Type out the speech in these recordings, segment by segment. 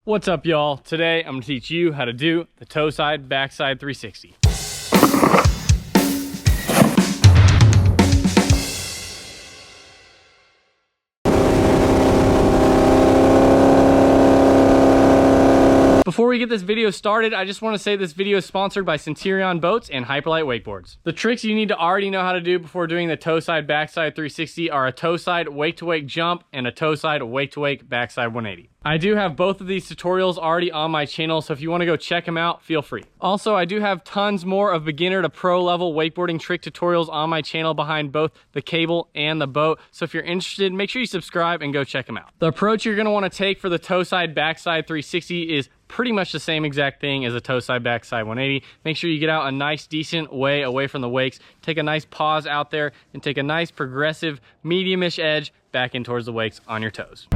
What's up, y'all? Today I'm gonna teach you how to do the toe side backside 360. Before we get this video started, I just want to say this video is sponsored by Centurion Boats and Hyperlight Wakeboards. The tricks you need to already know how to do before doing the toe side backside 360 are a toe side wake to wake jump and a toe side wake to wake backside 180. I do have both of these tutorials already on my channel, so if you want to go check them out, feel free. Also, I do have tons more of beginner to pro level wakeboarding trick tutorials on my channel behind both the cable and the boat, so if you're interested, make sure you subscribe and go check them out. The approach you're going to want to take for the toe side backside 360 is pretty much the same exact thing as a toe side backside 180. Make sure you get out a nice decent way away from the wakes, take a nice pause out there, and take a nice progressive medium-ish edge back in towards the wakes on your toes.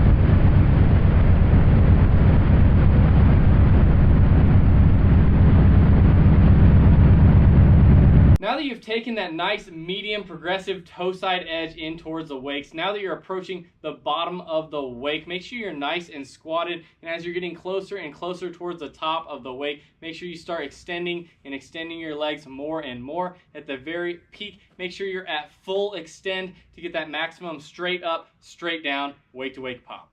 Now that you've taken that nice medium progressive toe side edge in towards the wakes, now that you're approaching the bottom of the wake, make sure you're nice and squatted, and as you're getting closer and closer towards the top of the wake, make sure you start extending your legs more and more. At the very peak, make sure you're at full extend to get that maximum straight up, straight down, wake to wake pop.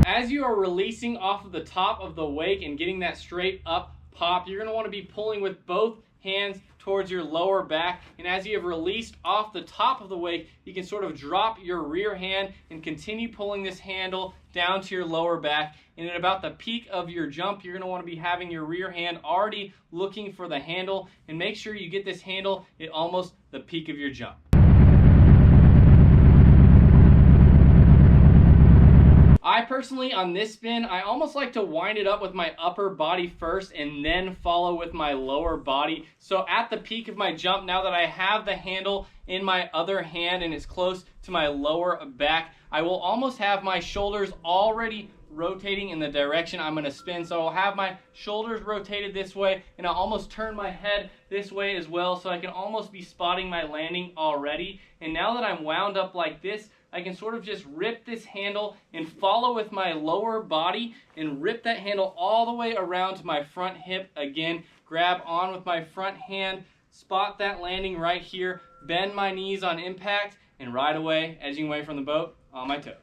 As you are releasing off of the top of the wake and getting that straight up pop, you're going to want to be pulling with both hands towards your lower back, and as you have released off the top of the wake, you can sort of drop your rear hand and continue pulling this handle down to your lower back, and at about the peak of your jump, you're going to want to be having your rear hand already looking for the handle, and make sure you get this handle at almost the peak of your jump. I personally, on this spin, I almost like to wind it up with my upper body first and then follow with my lower body. So at the peak of my jump, now that I have the handle in my other hand and it's close to my lower back, I will almost have my shoulders already rotating in the direction I'm going to spin. So I'll have my shoulders rotated this way, and I'll almost turn my head this way as well, so I can almost be spotting my landing already. And now that I'm wound up like this, I can sort of just rip this handle and follow with my lower body and rip that handle all the way around to my front hip again, grab on with my front hand, spot that landing right here, bend my knees on impact, and right away, edging away from the boat on my toes.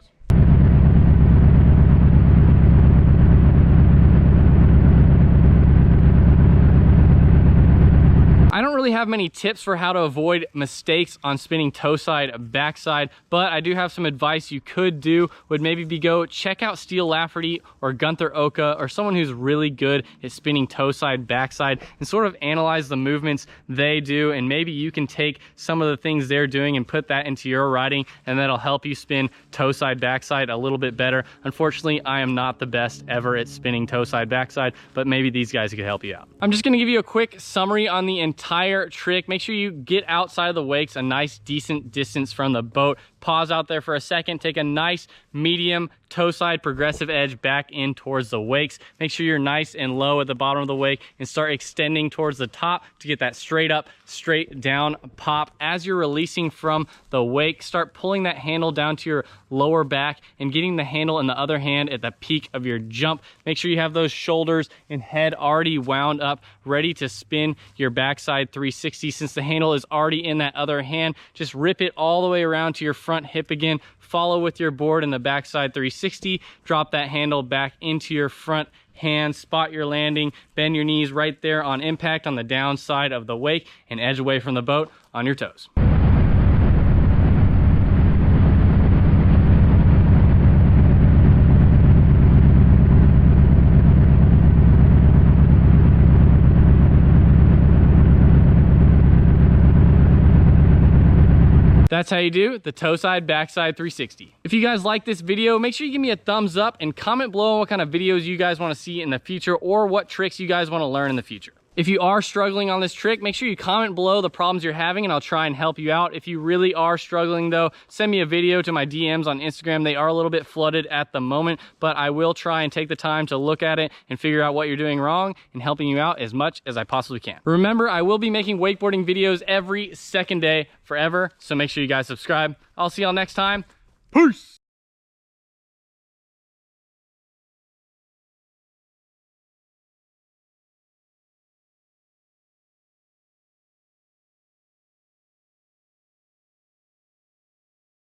I don't really have many tips for how to avoid mistakes on spinning toe side backside, but I do have some advice you could do. Would maybe be go check out Steele Lafferty or Gunther Oka or someone who's really good at spinning toe side backside and sort of analyze the movements they do, and maybe you can take some of the things they're doing and put that into your riding, and that'll help you spin toe side backside a little bit better. Unfortunately, I am not the best ever at spinning toe side backside, but maybe these guys could help you out. I'm just gonna give you a quick summary on the entire trick. Make sure you get outside of the wakes a nice decent distance from the boat. Pause out there for a second, take a nice medium toe side progressive edge back in towards the wakes. Make sure you're nice and low at the bottom of the wake and start extending towards the top to get that straight up, straight down pop. As you're releasing from the wake, start pulling that handle down to your lower back and getting the handle in the other hand at the peak of your jump. Make sure you have those shoulders and head already wound up, ready to spin your backside 360. Since the handle is already in that other hand, just rip it all the way around to your front hip again, follow with your board in the backside 360, drop that handle back into your front hand, spot your landing, bend your knees right there on impact on the downside of the wake, and edge away from the boat on your toes. That's how you do the toe side backside 360. If you guys like this video, make sure you give me a thumbs up and comment below what kind of videos you guys want to see in the future or what tricks you guys want to learn in the future. If you are struggling on this trick, make sure you comment below the problems you're having and I'll try and help you out. If you really are struggling though, send me a video to my DMs on Instagram. They are a little bit flooded at the moment, but I will try and take the time to look at it and figure out what you're doing wrong and helping you out as much as I possibly can. Remember, I will be making wakeboarding videos every second day forever, so make sure you guys subscribe. I'll see y'all next time. Peace!